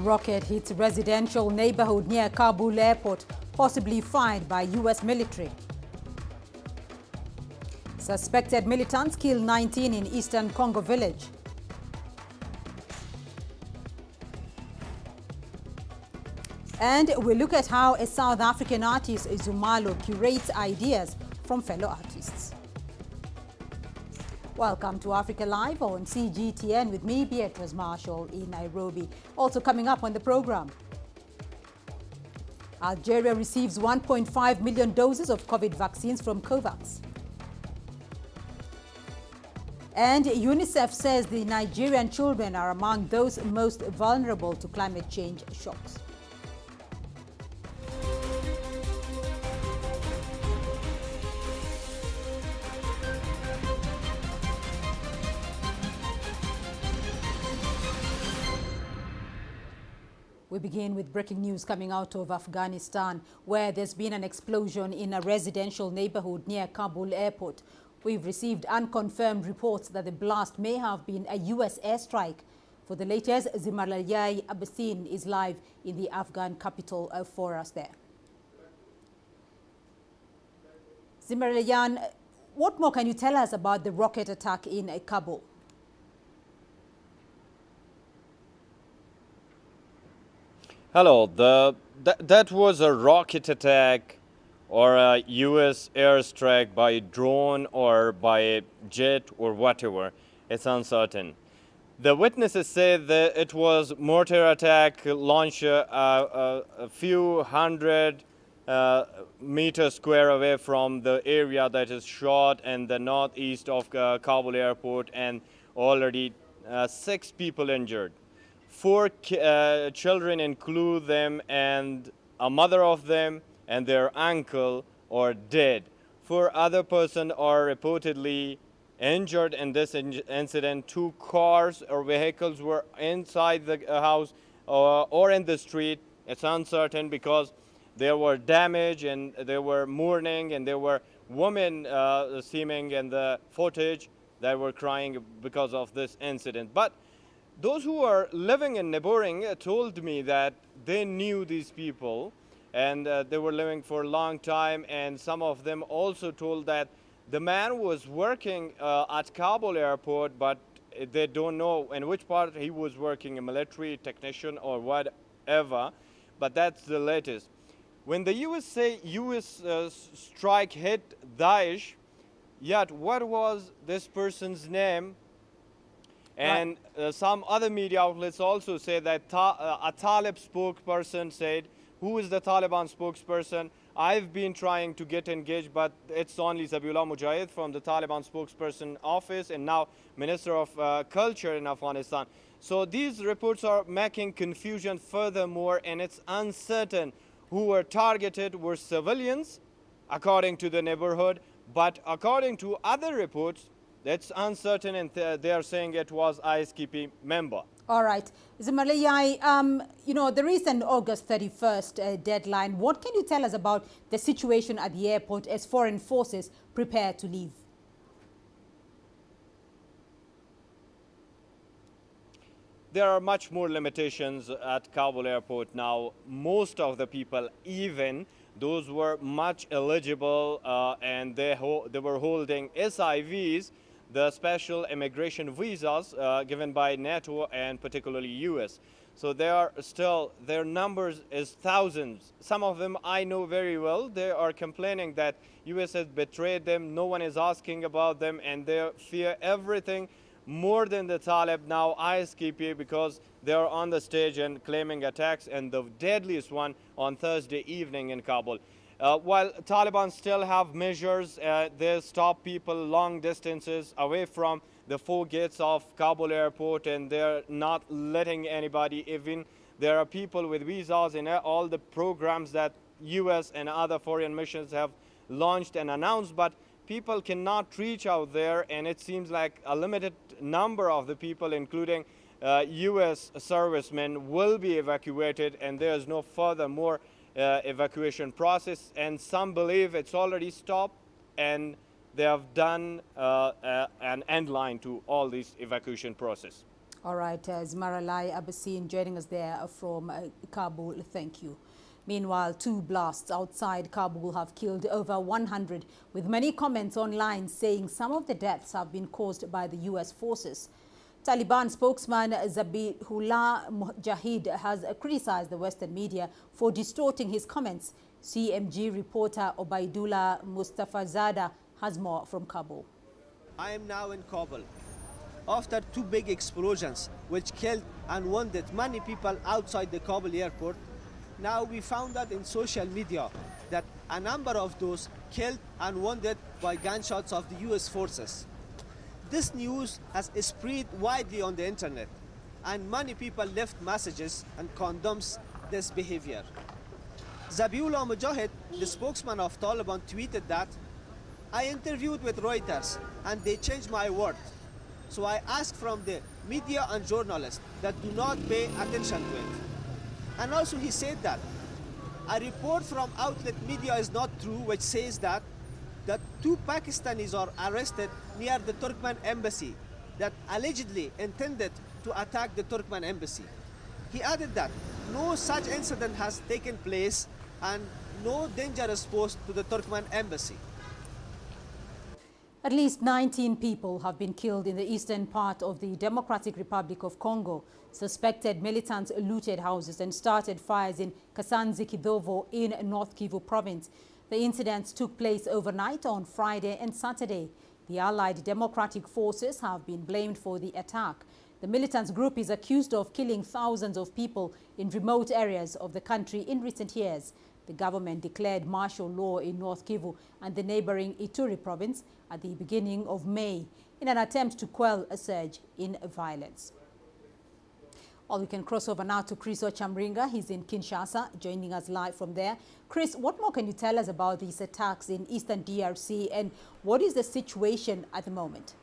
Rocket hits residential neighborhood near Kabul airport, possibly fired by U.S. military. Suspected militants kill 19 in eastern Congo village. And we look at how a South African artist, Zumalo, curates ideas from fellow artists. Welcome to Africa Live on CGTN with me, Beatrice Marshall, in Nairobi. Also coming up on the program, Algeria receives 1.5 million doses of COVID vaccines from COVAX. And UNICEF says the Nigerian children are among those most vulnerable to climate change shocks. We begin with breaking news coming out of Afghanistan, where there's been an explosion in a residential neighborhood near Kabul airport. We've received unconfirmed reports that the blast may have been a U.S. airstrike. For the latest, Zemalayai Abbasin is live in the Afghan capital for us there. Zemalayan, what more can you tell us about the rocket attack in Kabul? Hello, that was a rocket attack or a U.S. airstrike by drone or by jet or whatever. It's uncertain. The witnesses said that it was mortar attack launched a few hundred meters square away from the area that is shot in the northeast of Kabul airport, and already 6 people injured. 4 children, include them, and a mother of them and their uncle are dead. 4 other persons are reportedly injured in this incident. 2 cars or vehicles were inside the house or in the street. It's uncertain because there were damage and there were mourning and there were women seeming in the footage that were crying because of this incident. But those who are living in neighboring told me that they knew these people and they were living for a long time, and some of them also told that the man was working at Kabul airport, but they don't know in which part he was working, a military technician or whatever, but that's the latest. When the US say US strike hit Daesh, yet what was this person's name? And some other media outlets also say that a Talib spokesperson said, who is the Taliban spokesperson? I've been trying to get engaged, but it's only Zabihullah Mujahid from the Taliban spokesperson office and now Minister of Culture in Afghanistan. So these reports are making confusion furthermore, and it's uncertain who were targeted were civilians, according to the neighborhood, but according to other reports, that's uncertain, and they are saying it was ISKP member. All right. Zemalayai, there is an August 31st deadline. What can you tell us about the situation at the airport as foreign forces prepare to leave? There are much more limitations at Kabul airport now. Most of the people, even those were much eligible and they were holding SIVs, the special immigration visas given by NATO and particularly US. So their numbers is thousands. Some of them I know very well. They are complaining that US has betrayed them. No one is asking about them, and they fear everything more than the Talib now, ISKP, because they are on the stage and claiming attacks, and the deadliest one on Thursday evening in Kabul. While Taliban still have measures, they stop people long distances away from the 4 gates of Kabul airport, and they're not letting anybody even. There are people with visas in all the programs that US and other foreign missions have launched and announced, but people cannot reach out there, and it seems like a limited number of the people, including US servicemen, will be evacuated, and there's no further more evacuation process, and some believe it's already stopped and they have done an end line to all this evacuation process. All right, Zmaralai Abbasin joining us there from Kabul. Thank you. Meanwhile, 2 blasts outside Kabul have killed over 100, with many comments online saying some of the deaths have been caused by the U.S. forces. Taliban spokesman Zabihullah Mujahid has criticized the Western media for distorting his comments. CMG reporter Obaidullah Mustafazada has more from Kabul. I am now in Kabul. After 2 big explosions which killed and wounded many people outside the Kabul airport, now we found out in social media that a number of those killed and wounded by gunshots of the US forces. This news has spread widely on the internet, and many people left messages and condemns this behavior. Zabihullah Mujahid, the spokesman of Taliban, tweeted that, "I interviewed with Reuters and they changed my word. So I ask from the media and journalists that do not pay attention to it." And also he said that a report from outlet media is not true, which says that 2 Pakistanis are arrested near the Turkmen embassy that allegedly intended to attack the Turkmen embassy. He added that no such incident has taken place and no danger is posed to the Turkmen embassy. At least 19 people have been killed in the eastern part of the Democratic Republic of Congo. Suspected militants looted houses and started fires in Kasanzi-Kidovo in North Kivu province. The incidents took place overnight on Friday and Saturday. The Allied Democratic Forces have been blamed for the attack. The militants group is accused of killing thousands of people in remote areas of the country in recent years. The government declared martial law in North Kivu and the neighboring Ituri province at the beginning of May in an attempt to quell a surge in violence. Well, we can cross over now to Chris Ochamringa. He's in Kinshasa, joining us live from there. Chris, what more can you tell us about these attacks in eastern DRC, and what is the situation at the moment?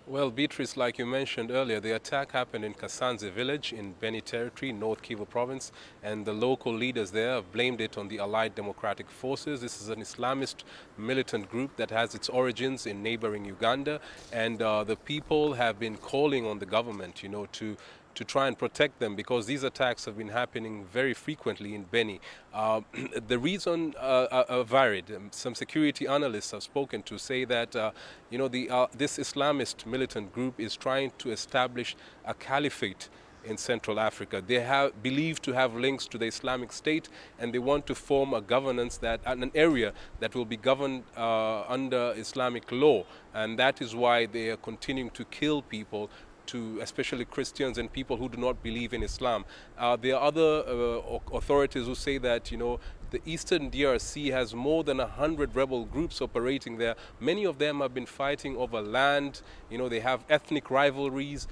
Well, Beatrice, like you mentioned earlier, the attack happened in Kasanzi village in Beni territory, North Kivu province, and the local leaders there have blamed it on the Allied Democratic Forces. This is an Islamist militant group that has its origins in neighboring Uganda, and the people have been calling on the government, to try and protect them, because these attacks have been happening very frequently in Beni. The reason are varied. Some security analysts I've spoken to say that this Islamist militant group is trying to establish a caliphate in Central Africa. They have believed to have links to the Islamic State, and they want to form a governance an area that will be governed under Islamic law, and that is why they are continuing to kill people, especially Christians and people who do not believe in Islam. There are other authorities who say that, the eastern DRC has more than 100 rebel groups operating there. Many of them have been fighting over land. They have ethnic rivalries,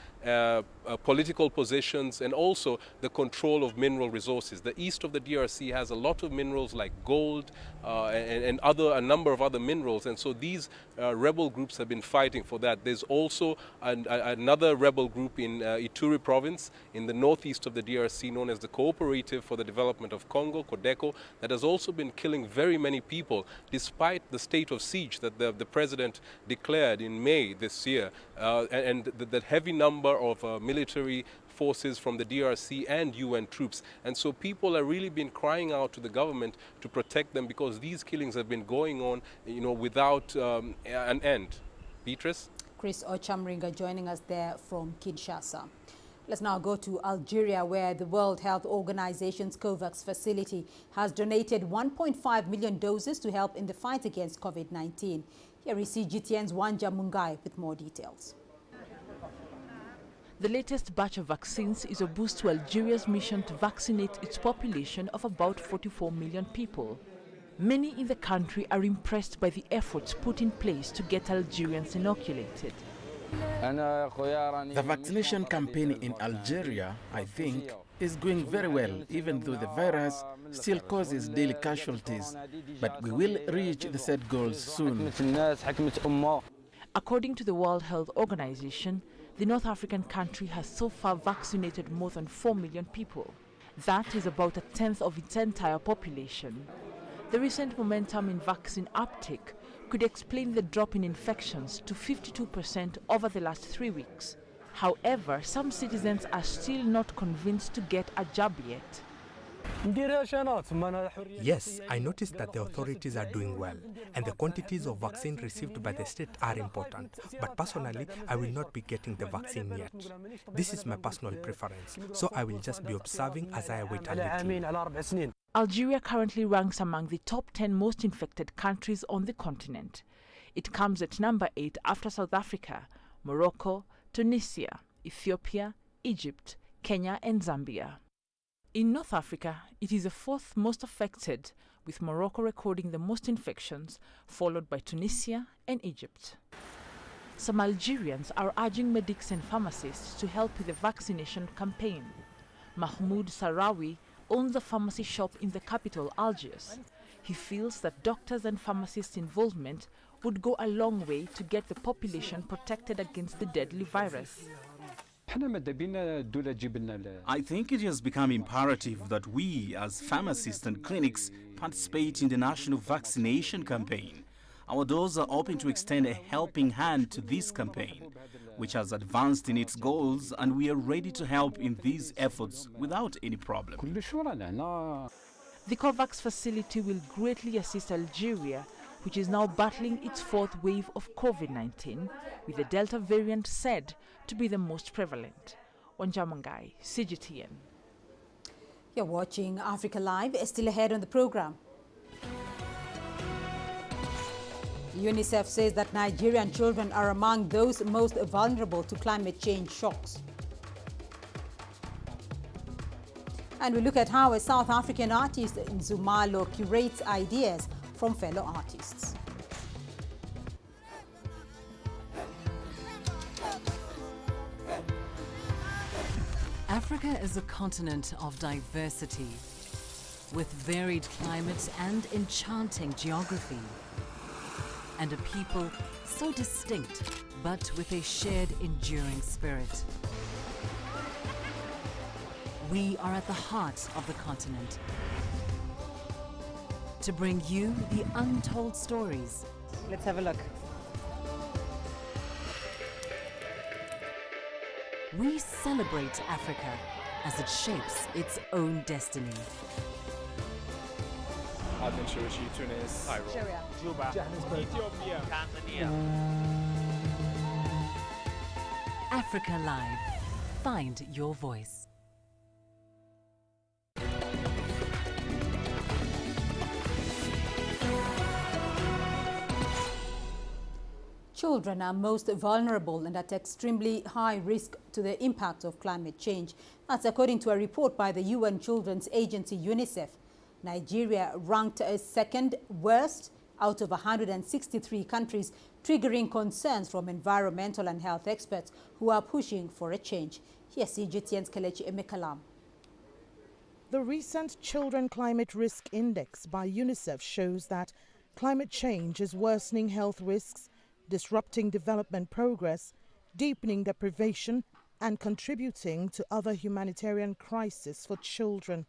political positions, and also the control of mineral resources. The east of the DRC has a lot of minerals like gold and a number of other minerals, and so these rebel groups have been fighting for that. There's also another rebel group in Ituri province in the northeast of the DRC known as the Cooperative for the Development of Congo, CODECO, that has also been killing very many people despite the state of siege that the president declared in May this year, and the heavy number of military forces from the DRC and UN troops. And so people have really been crying out to the government to protect them, because these killings have been going on, without an end. Beatrice? Chris Ochamringa joining us there from Kinshasa. Let's now go to Algeria, where the World Health Organization's COVAX facility has donated 1.5 million doses to help in the fight against COVID-19. Here is CGTN's Wanja Mungai with more details. The latest batch of vaccines is a boost to Algeria's mission to vaccinate its population of about 44 million people. Many in the country are impressed by the efforts put in place to get Algerians inoculated. The vaccination campaign in Algeria, I think, is going very well, even though the virus still causes daily casualties. But we will reach the set goals soon. According to the World Health Organization, the North African country has so far vaccinated more than 4 million people. That is about 1/10 of its entire population. The recent momentum in vaccine uptake could explain the drop in infections to 52% over the last 3 weeks. However, some citizens are still not convinced to get a jab yet. Yes, I noticed that the authorities are doing well, and the quantities of vaccine received by the state are important. But personally, I will not be getting the vaccine yet. This is my personal preference, so I will just be observing as I await a little. Algeria currently ranks among the top 10 most infected countries on the continent. It comes at number 8 after South Africa, Morocco, Tunisia, Ethiopia, Egypt, Kenya and Zambia. In North Africa, it is the 4th most affected, with Morocco recording the most infections, followed by Tunisia and Egypt. Some Algerians are urging medics and pharmacists to help with the vaccination campaign. Mahmoud Sarawi owns a pharmacy shop in the capital, Algiers. He feels that doctors and pharmacists' involvement would go a long way to get the population protected against the deadly virus. I think it has become imperative that we, as pharmacists and clinics, participate in the national vaccination campaign. Our doors are open to extend a helping hand to this campaign, which has advanced in its goals, and we are ready to help in these efforts without any problem. The COVAX facility will greatly assist Algeria, which is now battling its 4th wave of COVID-19, with the Delta variant said to be the most prevalent. Wanjamangai, CGTN. You're watching Africa Live. Still ahead on the program. UNICEF says that Nigerian children are among those most vulnerable to climate change shocks. And we look at how a South African artist, Nzumalo, curates ideas from fellow artists. Africa is a continent of diversity, with varied climates and enchanting geography, and a people so distinct, but with a shared enduring spirit. We are at the heart of the continent to bring you the untold stories. Let's have a look. We celebrate Africa as it shapes its own destiny. Tunis, Cairo, Juba, Ethiopia, Tanzania. Africa Live. Find your voice. Children are most vulnerable and at extremely high risk to the impact of climate change. That's according to a report by the UN Children's Agency, UNICEF. Nigeria ranked as 2nd worst out of 163 countries, triggering concerns from environmental and health experts who are pushing for a change. Here's CGTN's Kelechi Emekalam. The recent Children Climate Risk Index by UNICEF shows that climate change is worsening health risks, disrupting development progress, deepening deprivation, and contributing to other humanitarian crises for children.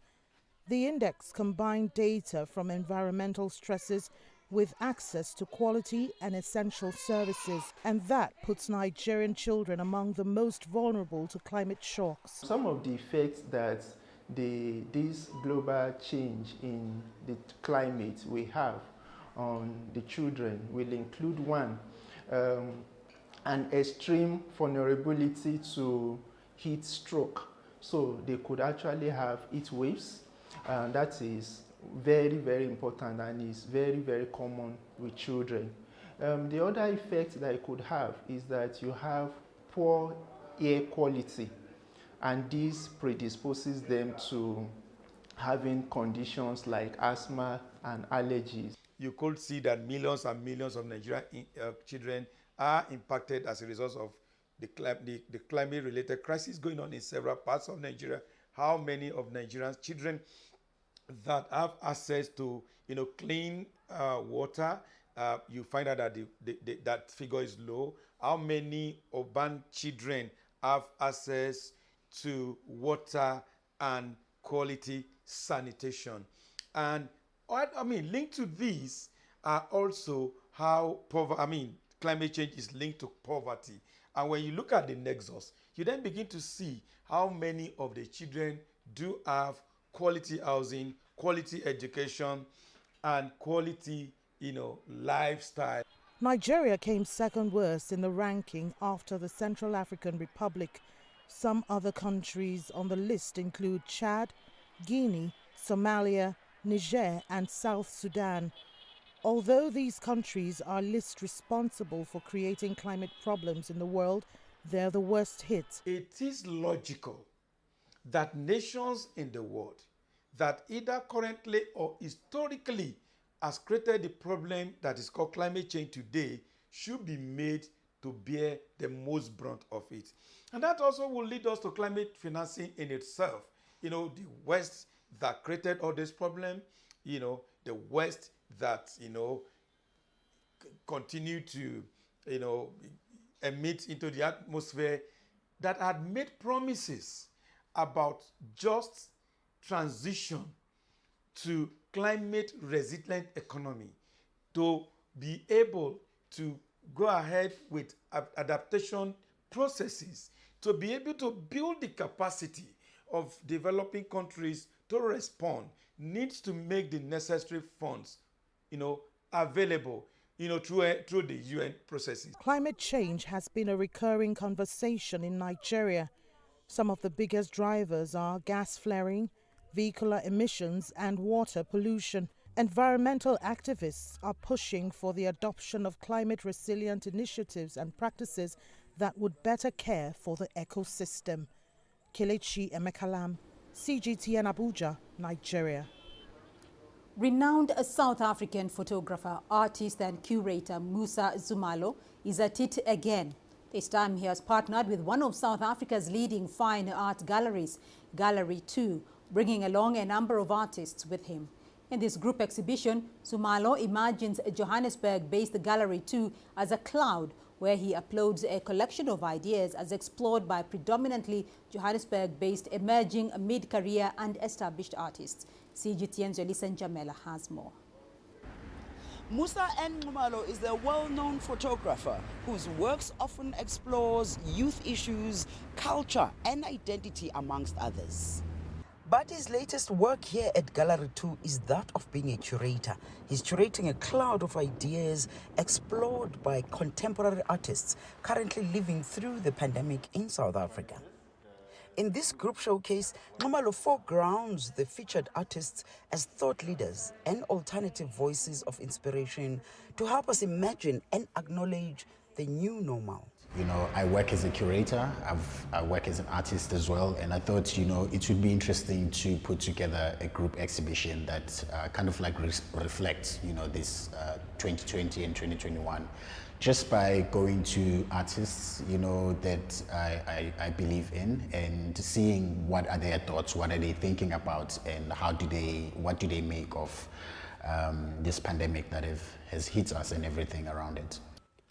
The index combined data from environmental stresses with access to quality and essential services, and that puts Nigerian children among the most vulnerable to climate shocks. Some of the effects that this global change in the climate we have on the children will include one, an extreme vulnerability to heat stroke. So they could actually have heat waves. That is very, very important and is very, very common with children. The other effect that it could have is that you have poor air quality, and this predisposes them to having conditions like asthma and allergies. You could see that millions and millions of Nigerian children are impacted as a result of the climate-related crisis going on in several parts of Nigeria. How many of Nigerian children that have access to clean water, you find out that that figure is low. How many urban children have access to water and quality sanitation? And linked to these are also how climate change is linked to poverty. And when you look at the nexus, you then begin to see how many of the children do have quality housing, quality education, and quality, lifestyle. Nigeria came second worst in the ranking after the Central African Republic. Some other countries on the list include Chad, Guinea, Somalia, Niger, and South Sudan. Although these countries are listed responsible for creating climate problems in the world, they're the worst hit. It is logical that nations in the world that either currently or historically has created the problem that is called climate change today should be made to bear the most brunt of it. And that also will lead us to climate financing in itself. The West that created all this problem, the West that, continue to, emit into the atmosphere, that had made promises about just transition to climate resilient economy, to be able to go ahead with adaptation processes, to be able to build the capacity of developing countries to respond, needs to make the necessary funds, available, through the UN processes. Climate change has been a recurring conversation in Nigeria. Some of the biggest drivers are gas flaring, vehicular emissions, and water pollution. Environmental activists are pushing for the adoption of climate-resilient initiatives and practices that would better care for the ecosystem. Kelechi Emekalam, CGTN Abuja, Nigeria. Renowned South African photographer, artist and curator Musa Zumalo is at it again. This time he has partnered with one of South Africa's leading fine art galleries, Gallery 2, bringing along a number of artists with him. In this group exhibition, Zumalo imagines Johannesburg-based Gallery 2 as a cloud where he uploads a collection of ideas as explored by predominantly Johannesburg-based emerging mid-career and established artists. CGTN's Elisa Njamela has more. Musa Nxumalo is a well-known photographer whose works often explores youth issues, culture and identity amongst others. But his latest work here at Gallery 2 is that of being a curator. He's curating a cloud of ideas explored by contemporary artists currently living through the pandemic in South Africa. In this group showcase, Nxumalo foregrounds the featured artists as thought leaders and alternative voices of inspiration to help us imagine and acknowledge the new normal. I work as a curator, I work as an artist as well, and I thought, it would be interesting to put together a group exhibition that kind of like reflects, this 2020 and 2021. Just by going to artists, that I believe in, and seeing what are their thoughts, what are they thinking about, and what do they make of this pandemic that has hit us and everything around it.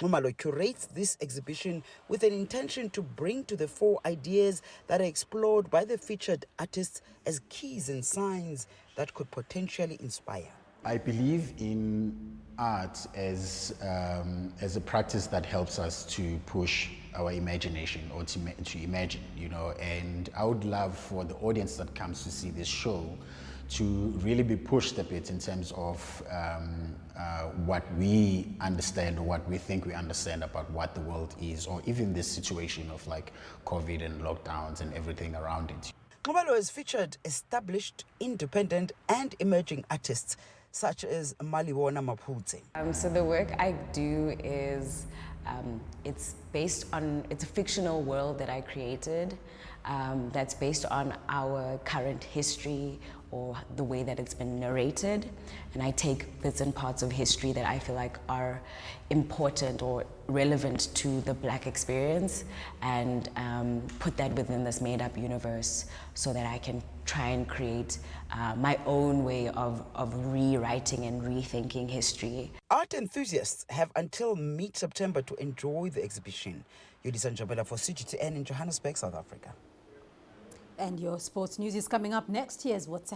Nxumalo curates this exhibition with an intention to bring to the fore ideas that are explored by the featured artists as keys and signs that could potentially inspire. I believe in art as a practice that helps us to push our imagination or to imagine, and I would love for the audience that comes to see this show to really be pushed a bit in terms of what we understand or what we think we understand about what the world is, or even this situation of like COVID and lockdowns and everything around it. Nxumalo has featured established, independent and emerging artists such as Maliwona Maphutse. So the work I do is, it's a fictional world that I created that's based on our current history or the way that it's been narrated. And I take bits and parts of history that I feel like are important or relevant to the Black experience and put that within this made-up universe so that I can try and create my own way of rewriting and rethinking history. Art enthusiasts have until mid-September to enjoy the exhibition. Elisa Njamela for CGTN in Johannesburg, South Africa. And your sports news is coming up next. Here's what's